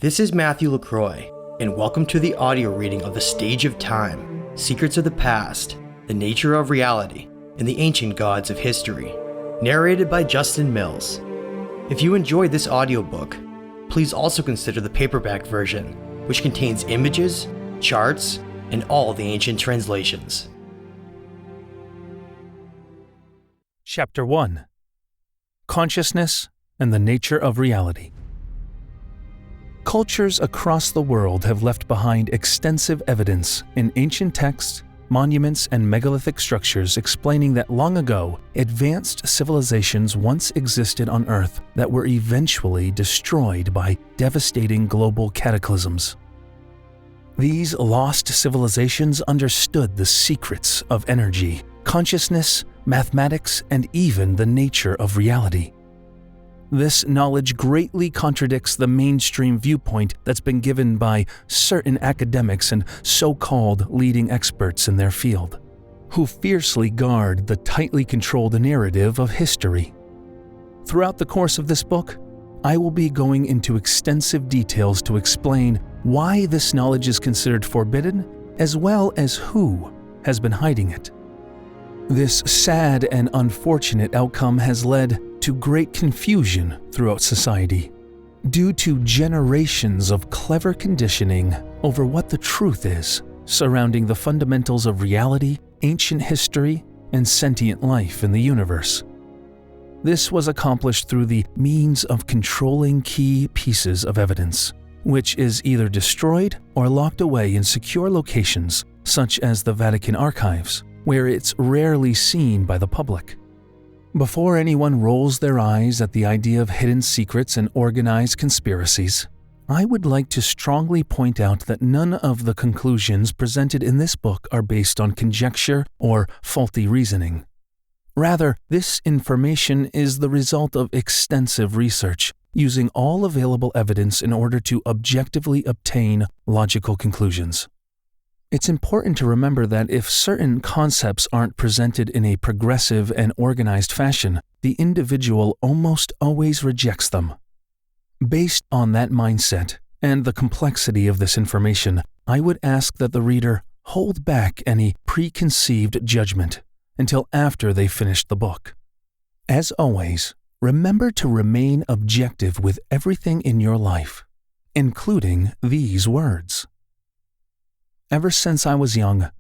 This is Matthew LaCroix, and welcome to the audio reading of The Stage of Time, Secrets of the Past, the Nature of Reality, and the Ancient Gods of History, narrated by Justin Mills. If you enjoyed this audiobook, please also consider the paperback version, which contains images, charts, and all the ancient translations. Chapter 1: Consciousness and the Nature of Reality. Cultures across the world have left behind extensive evidence in ancient texts, monuments, and megalithic structures explaining that long ago, advanced civilizations once existed on Earth that were eventually destroyed by devastating global cataclysms. These lost civilizations understood the secrets of energy, consciousness, mathematics, and even the nature of reality. This knowledge greatly contradicts the mainstream viewpoint that's been given by certain academics and so-called leading experts in their field, who fiercely guard the tightly controlled narrative of history. Throughout the course of this book, I will be going into extensive details to explain why this knowledge is considered forbidden, as well as who has been hiding it. This sad and unfortunate outcome has led to great confusion throughout society, due to generations of clever conditioning over what the truth is surrounding the fundamentals of reality, ancient history, and sentient life in the universe. This was accomplished through the means of controlling key pieces of evidence, which is either destroyed or locked away in secure locations, such as the Vatican archives, where it's rarely seen by the public. Before anyone rolls their eyes at the idea of hidden secrets and organized conspiracies, I would like to strongly point out that none of the conclusions presented in this book are based on conjecture or faulty reasoning. Rather, this information is the result of extensive research, using all available evidence in order to objectively obtain logical conclusions. It's important to remember that if certain concepts aren't presented in a progressive and organized fashion, the individual almost always rejects them. Based on that mindset and the complexity of this information, I would ask that the reader hold back any preconceived judgment until after they've finished the book. As always, remember to remain objective with everything in your life, including these words. Ever since I was young,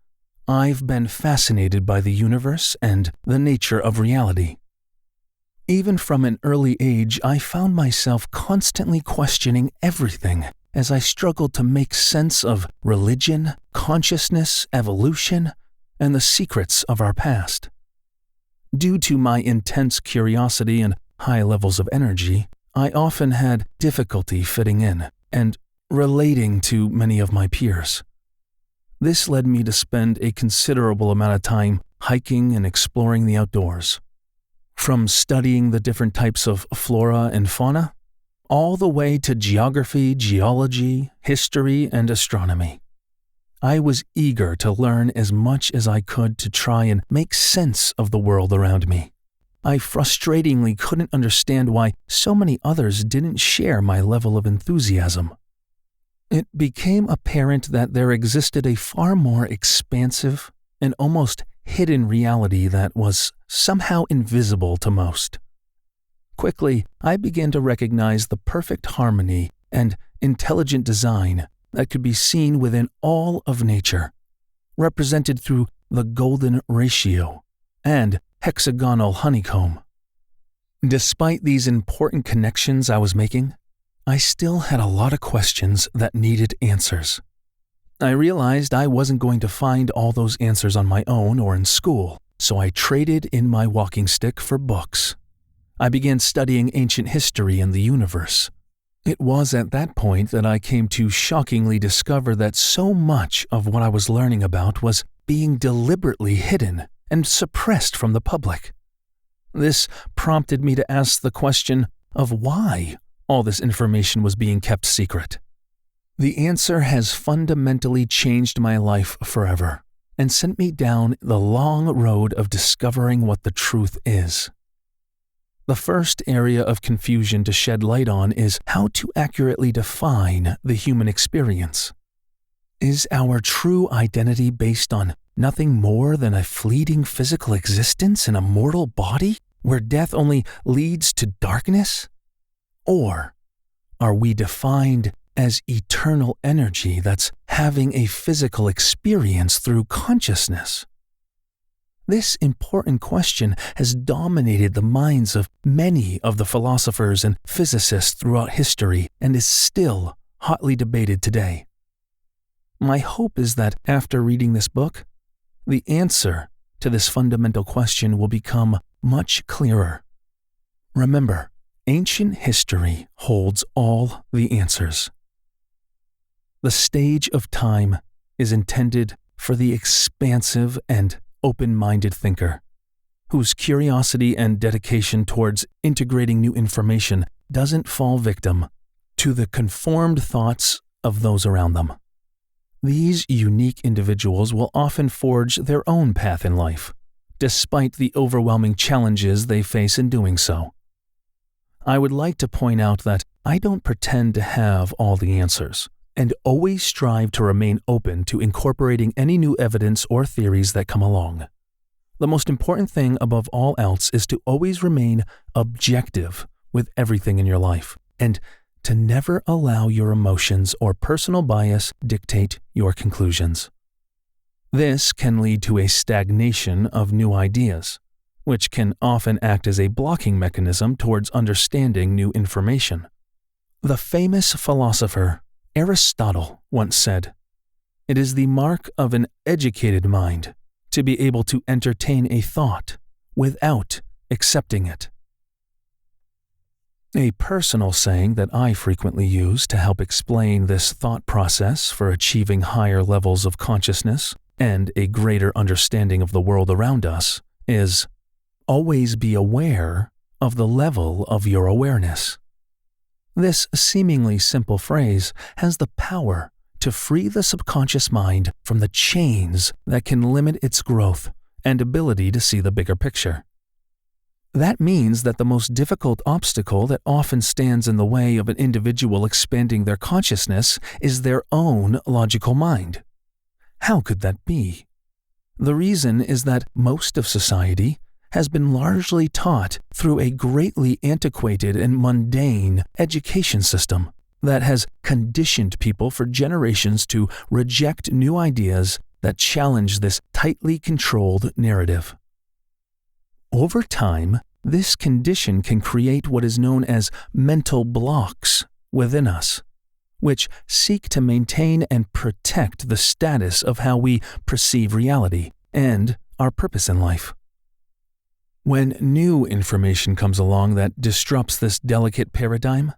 I've been fascinated by the universe and the nature of reality. Even from an early age, I found myself constantly questioning everything as I struggled to make sense of religion, consciousness, evolution, and the secrets of our past. Due to my intense curiosity and high levels of energy, I often had difficulty fitting in and relating to many of my peers. This led me to spend a considerable amount of time hiking and exploring the outdoors. From studying the different types of flora and fauna, all the way to geography, geology, history, and astronomy. I was eager to learn as much as I could to try and make sense of the world around me. I frustratingly couldn't understand why so many others didn't share my level of enthusiasm. It became apparent that there existed a far more expansive and almost hidden reality that was somehow invisible to most. Quickly, I began to recognize the perfect harmony and intelligent design that could be seen within all of nature, represented through the golden ratio and hexagonal honeycomb. Despite these important connections I was making, I still had a lot of questions that needed answers. I realized I wasn't going to find all those answers on my own or in school, so I traded in my walking stick for books. I began studying ancient history and the universe. It was at that point that I came to shockingly discover that so much of what I was learning about was being deliberately hidden and suppressed from the public. This prompted me to ask the question of why all this information was being kept secret. The answer has fundamentally changed my life forever and sent me down the long road of discovering what the truth is. The first area of confusion to shed light on is how to accurately define the human experience. Is our true identity based on nothing more than a fleeting physical existence in a mortal body where death only leads to darkness? Or are we defined as eternal energy that's having a physical experience through consciousness? This important question has dominated the minds of many of the philosophers and physicists throughout history and is still hotly debated today. My hope is that after reading this book, the answer to this fundamental question will become much clearer. Remember, ancient history holds all the answers. The stage of time is intended for the expansive and open-minded thinker, whose curiosity and dedication towards integrating new information doesn't fall victim to the conformed thoughts of those around them. These unique individuals will often forge their own path in life, despite the overwhelming challenges they face in doing so. I would like to point out that I don't pretend to have all the answers, and always strive to remain open to incorporating any new evidence or theories that come along. The most important thing above all else is to always remain objective with everything in your life, and to never allow your emotions or personal bias dictate your conclusions. This can lead to a stagnation of new ideas, which can often act as a blocking mechanism towards understanding new information. The famous philosopher Aristotle once said, "It is the mark of an educated mind to be able to entertain a thought without accepting it." A personal saying that I frequently use to help explain this thought process for achieving higher levels of consciousness and a greater understanding of the world around us is, always be aware of the level of your awareness. This seemingly simple phrase has the power to free the subconscious mind from the chains that can limit its growth and ability to see the bigger picture. That means that the most difficult obstacle that often stands in the way of an individual expanding their consciousness is their own logical mind. How could that be? The reason is that most of society has been largely taught through a greatly antiquated and mundane education system that has conditioned people for generations to reject new ideas that challenge this tightly controlled narrative. Over time, this condition can create what is known as mental blocks within us, which seek to maintain and protect the status of how we perceive reality and our purpose in life. When new information comes along that disrupts this delicate paradigm,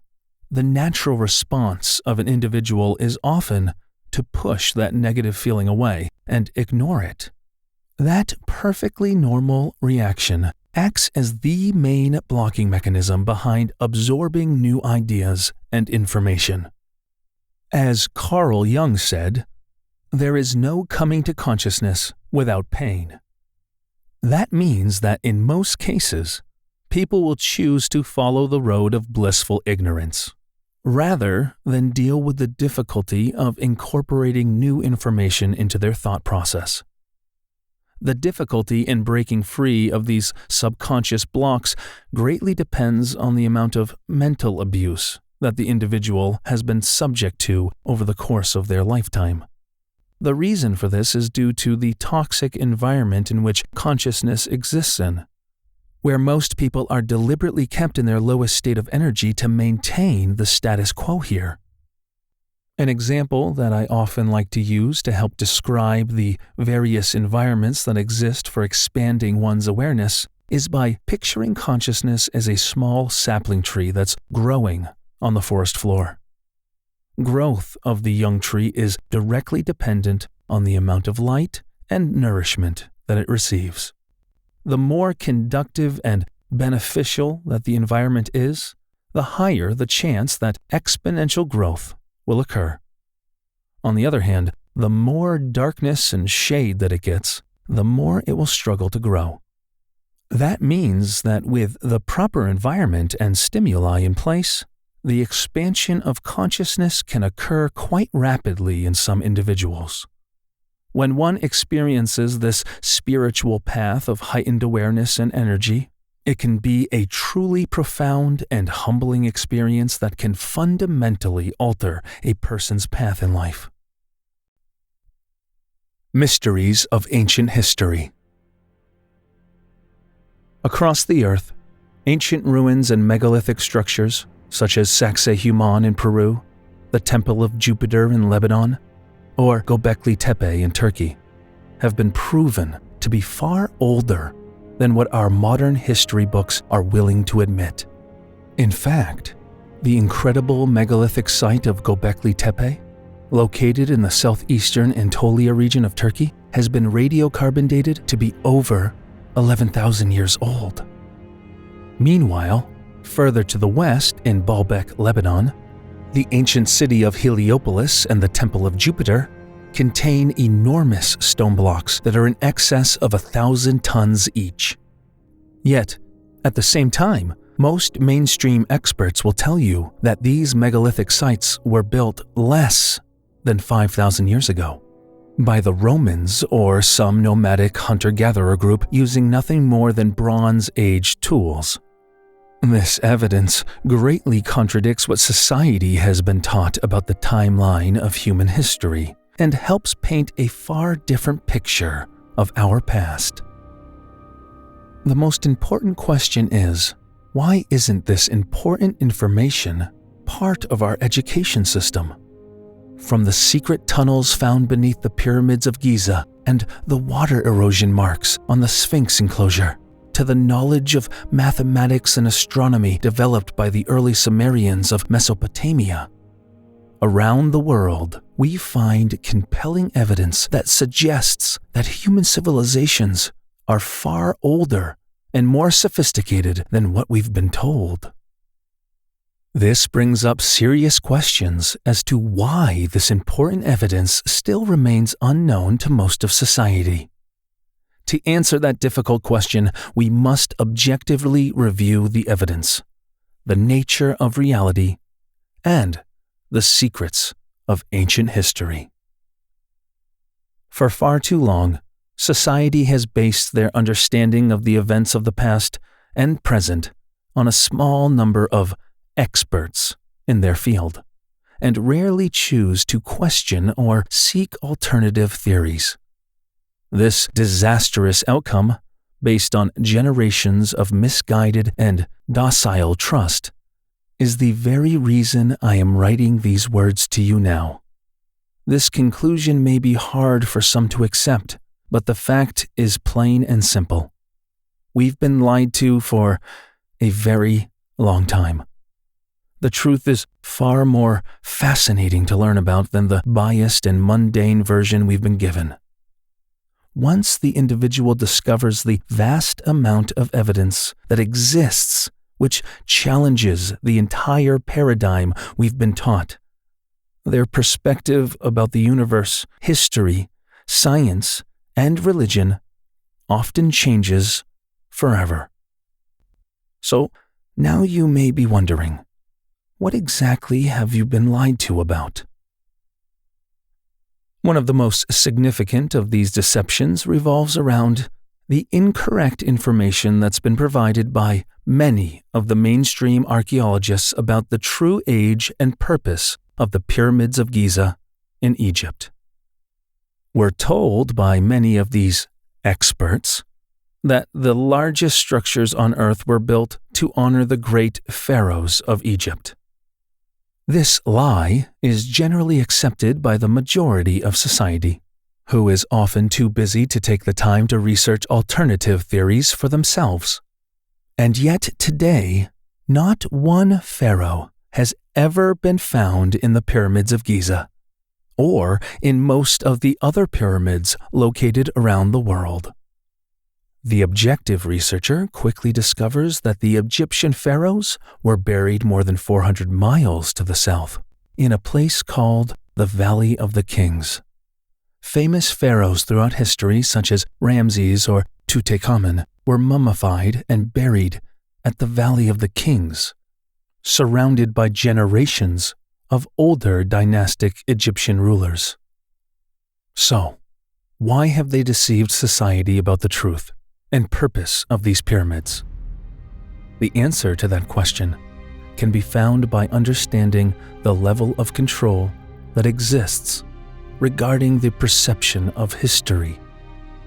the natural response of an individual is often to push that negative feeling away and ignore it. That perfectly normal reaction acts as the main blocking mechanism behind absorbing new ideas and information. As Carl Jung said, "There is no coming to consciousness without pain." That means that in most cases, people will choose to follow the road of blissful ignorance, rather than deal with the difficulty of incorporating new information into their thought process. The difficulty in breaking free of these subconscious blocks greatly depends on the amount of mental abuse that the individual has been subject to over the course of their lifetime. The reason for this is due to the toxic environment in which consciousness exists in, where most people are deliberately kept in their lowest state of energy to maintain the status quo here. An example that I often like to use to help describe the various environments that exist for expanding one's awareness is by picturing consciousness as a small sapling tree that's growing on the forest floor. Growth of the young tree is directly dependent on the amount of light and nourishment that it receives. The more conductive and beneficial that the environment is, the higher the chance that exponential growth will occur. On the other hand, the more darkness and shade that it gets, the more it will struggle to grow. That means that with the proper environment and stimuli in place, the expansion of consciousness can occur quite rapidly in some individuals. When one experiences this spiritual path of heightened awareness and energy, it can be a truly profound and humbling experience that can fundamentally alter a person's path in life. Mysteries of Ancient History. Across the earth, ancient ruins and megalithic structures, such as Sacsayhuaman in Peru, the Temple of Jupiter in Lebanon, or Göbekli Tepe in Turkey, have been proven to be far older than what our modern history books are willing to admit. In fact, the incredible megalithic site of Göbekli Tepe, located in the southeastern Anatolia region of Turkey, has been radiocarbon dated to be over 11,000 years old. Meanwhile, further to the west in Baalbek, Lebanon, the ancient city of Heliopolis and the Temple of Jupiter contain enormous stone blocks that are in excess of 1,000 tons each. Yet, at the same time, most mainstream experts will tell you that these megalithic sites were built less than 5,000 years ago by the Romans or some nomadic hunter-gatherer group using nothing more than Bronze Age tools. This evidence greatly contradicts what society has been taught about the timeline of human history and helps paint a far different picture of our past. The most important question is, why isn't this important information part of our education system? From the secret tunnels found beneath the pyramids of Giza and the water erosion marks on the Sphinx enclosure, to the knowledge of mathematics and astronomy developed by the early Sumerians of Mesopotamia. Around the world, we find compelling evidence that suggests that human civilizations are far older and more sophisticated than what we've been told. This brings up serious questions as to why this important evidence still remains unknown to most of society. To answer that difficult question, we must objectively review the evidence, the nature of reality, and the secrets of ancient history. For far too long, society has based their understanding of the events of the past and present on a small number of experts in their field, and rarely choose to question or seek alternative theories. This disastrous outcome, based on generations of misguided and docile trust, is the very reason I am writing these words to you now. This conclusion may be hard for some to accept, but the fact is plain and simple. We've been lied to for a very long time. The truth is far more fascinating to learn about than the biased and mundane version we've been given. Once the individual discovers the vast amount of evidence that exists which challenges the entire paradigm we've been taught, their perspective about the universe, history, science, and religion often changes forever. So now you may be wondering, what exactly have you been lied to about? One of the most significant of these deceptions revolves around the incorrect information that's been provided by many of the mainstream archaeologists about the true age and purpose of the pyramids of Giza in Egypt. We're told by many of these experts that the largest structures on Earth were built to honor the great pharaohs of Egypt. This lie is generally accepted by the majority of society, who is often too busy to take the time to research alternative theories for themselves. And yet today, not one pharaoh has ever been found in the pyramids of Giza, or in most of the other pyramids located around the world. The objective researcher quickly discovers that the Egyptian pharaohs were buried more than 400 miles to the south, in a place called the Valley of the Kings. Famous pharaohs throughout history, such as Ramses or Tutankhamun, were mummified and buried at the Valley of the Kings, surrounded by generations of older dynastic Egyptian rulers. So, why have they deceived society about the truth and purpose of these pyramids? The answer to that question can be found by understanding the level of control that exists regarding the perception of history,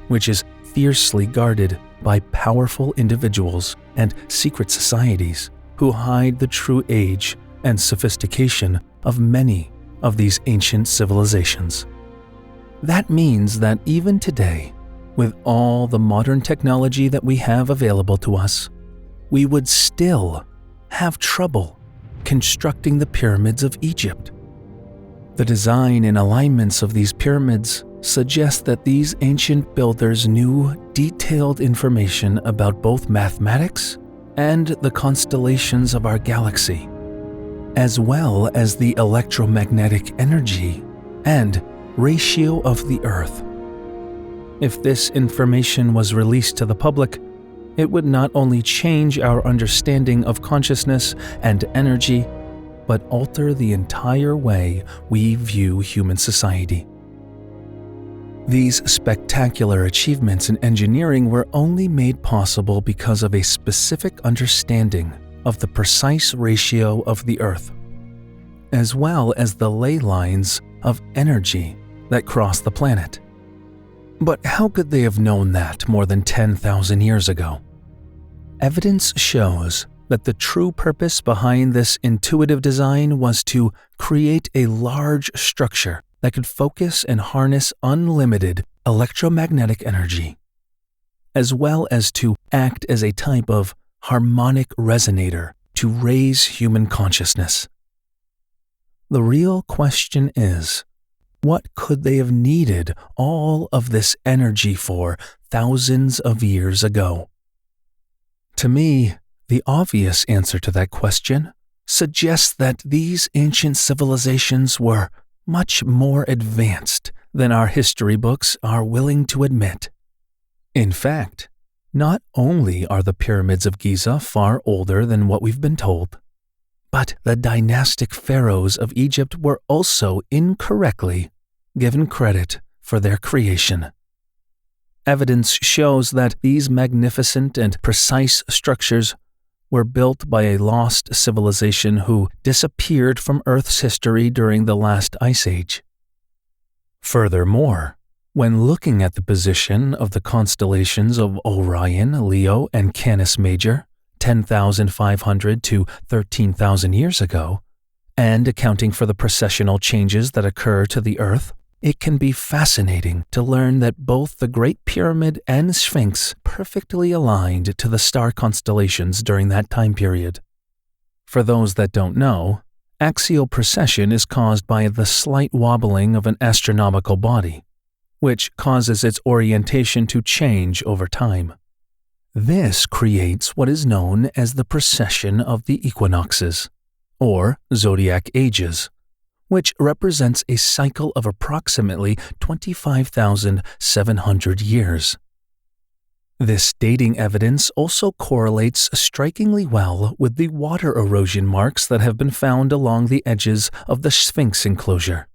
which is fiercely guarded by powerful individuals and secret societies who hide the true age and sophistication of many of these ancient civilizations. That means that even today, with all the modern technology that we have available to us, we would still have trouble constructing the pyramids of Egypt. The design and alignments of these pyramids suggest that these ancient builders knew detailed information about both mathematics and the constellations of our galaxy, as well as the electromagnetic energy and ratio of the Earth. If this information was released to the public, it would not only change our understanding of consciousness and energy, but alter the entire way we view human society. These spectacular achievements in engineering were only made possible because of a specific understanding of the precise ratio of the Earth, as well as the ley lines of energy that cross the planet. But how could they have known that more than 10,000 years ago? Evidence shows that the true purpose behind this intuitive design was to create a large structure that could focus and harness unlimited electromagnetic energy, as well as to act as a type of harmonic resonator to raise human consciousness. The real question is, what could they have needed all of this energy for thousands of years ago? To me, the obvious answer to that question suggests that these ancient civilizations were much more advanced than our history books are willing to admit. In fact, not only are the pyramids of Giza far older than what we've been told, but the dynastic pharaohs of Egypt were also incorrectly given credit for their creation. Evidence shows that these magnificent and precise structures were built by a lost civilization who disappeared from Earth's history during the last ice age. Furthermore, when looking at the position of the constellations of Orion, Leo, and Canis Major 10,500 to 13,000 years ago, and accounting for the precessional changes that occur to the Earth, it can be fascinating to learn that both the Great Pyramid and Sphinx perfectly aligned to the star constellations during that time period. For those that don't know, axial precession is caused by the slight wobbling of an astronomical body, which causes its orientation to change over time. This creates what is known as the precession of the equinoxes, or zodiac ages, which represents a cycle of approximately 25,700 years. This dating evidence also correlates strikingly well with the water erosion marks that have been found along the edges of the Sphinx enclosure,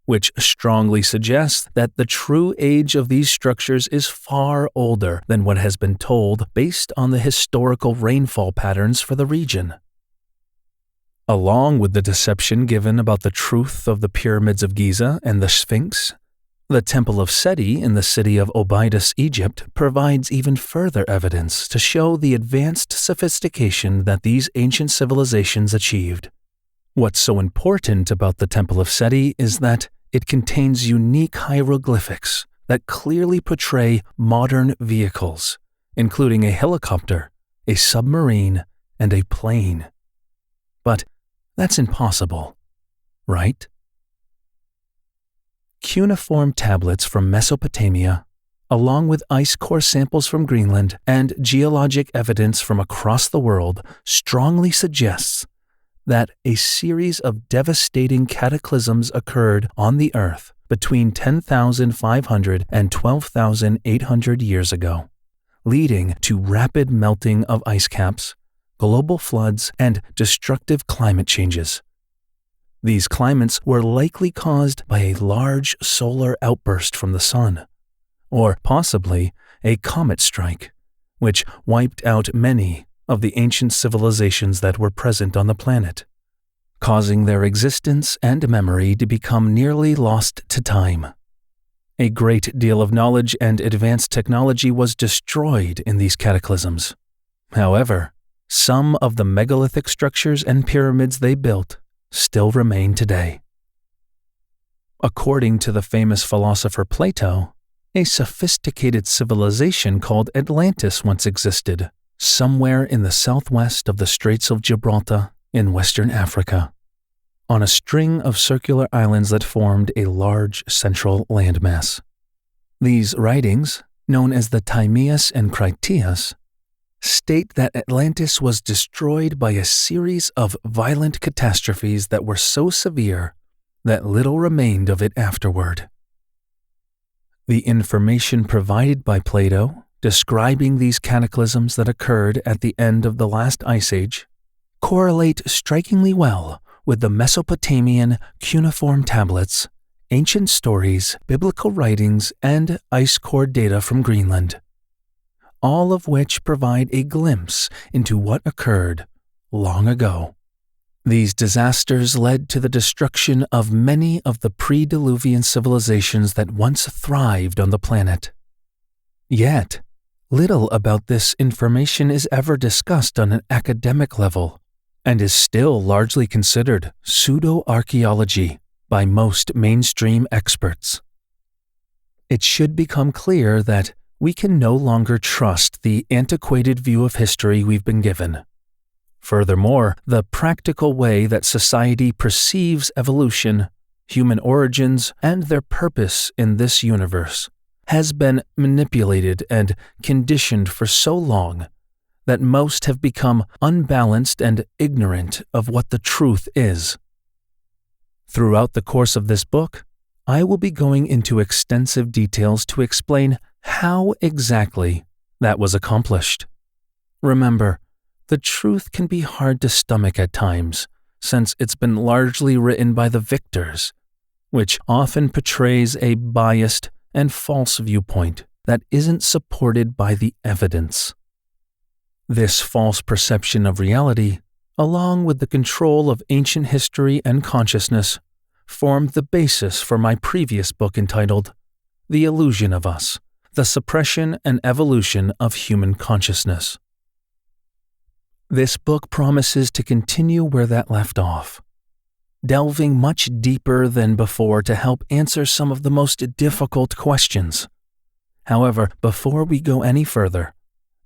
which strongly suggests that the true age of these structures is far older than what has been told based on the historical rainfall patterns for the region. Along with the deception given about the truth of the pyramids of Giza and the Sphinx, the Temple of Seti in the city of Abydos, Egypt, provides even further evidence to show the advanced sophistication that these ancient civilizations achieved. What's so important about the Temple of Seti is that it contains unique hieroglyphics that clearly portray modern vehicles, including a helicopter, a submarine, and a plane. But that's impossible, right? Cuneiform tablets from Mesopotamia, along with ice core samples from Greenland and geologic evidence from across the world, strongly suggests that a series of devastating cataclysms occurred on the Earth between 10,500 and 12,800 years ago, leading to rapid melting of ice caps, global floods, and destructive climate changes. These climates were likely caused by a large solar outburst from the sun, or possibly a comet strike, which wiped out many of the ancient civilizations that were present on the planet, causing their existence and memory to become nearly lost to time. A great deal of knowledge and advanced technology was destroyed in these cataclysms. However, some of the megalithic structures and pyramids they built still remain today. According to the famous philosopher Plato, a sophisticated civilization called Atlantis once existed, somewhere in the southwest of the Straits of Gibraltar in Western Africa, on a string of circular islands that formed a large central landmass. These writings, known as the Timaeus and Critias, state that Atlantis was destroyed by a series of violent catastrophes that were so severe that little remained of it afterward. The information provided by Plato describing these cataclysms that occurred at the end of the last ice age correlate strikingly well with the Mesopotamian cuneiform tablets, ancient stories, biblical writings, and ice core data from Greenland, all of which provide a glimpse into what occurred long ago. These disasters led to the destruction of many of the pre-Diluvian civilizations that once thrived on the planet. Yet, little about this information is ever discussed on an academic level, and is still largely considered pseudo-archaeology by most mainstream experts. It should become clear that we can no longer trust the antiquated view of history we've been given. Furthermore, the practical way that society perceives evolution, human origins, and their purpose in this universe has been manipulated and conditioned for so long that most have become unbalanced and ignorant of what the truth is. Throughout the course of this book, I will be going into extensive details to explain how exactly that was accomplished. Remember, the truth can be hard to stomach at times, since it's been largely written by the victors, which often portrays a biased and false viewpoint that isn't supported by the evidence. This false perception of reality, along with the control of ancient history and consciousness, formed the basis for my previous book entitled The Illusion of Us: The Suppression and Evolution of Human Consciousness. This book promises to continue where that left off, delving much deeper than before to help answer some of the most difficult questions. However, before we go any further,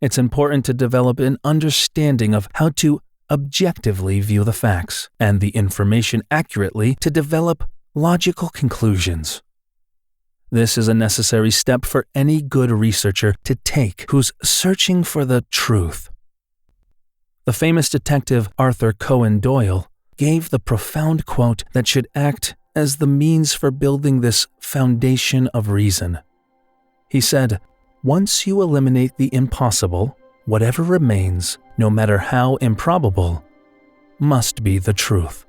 it's important to develop an understanding of how to objectively view the facts and the information accurately to develop logical conclusions. This is a necessary step for any good researcher to take who's searching for the truth. The famous detective Arthur Conan Doyle gave the profound quote that should act as the means for building this foundation of reason. He said, "Once you eliminate the impossible, whatever remains, no matter how improbable, must be the truth."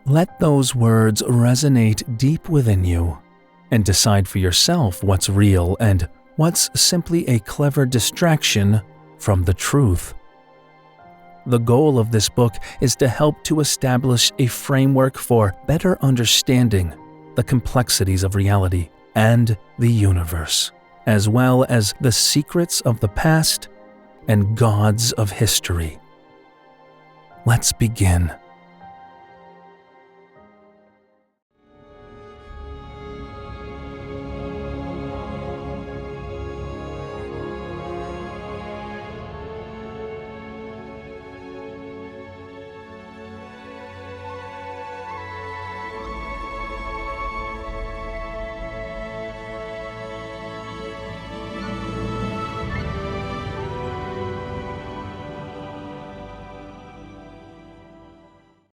Let those words resonate deep within you, and decide for yourself what's real and what's simply a clever distraction from the truth. The goal of this book is to help to establish a framework for better understanding the complexities of reality and the universe, as well as the secrets of the past and gods of history. Let's begin.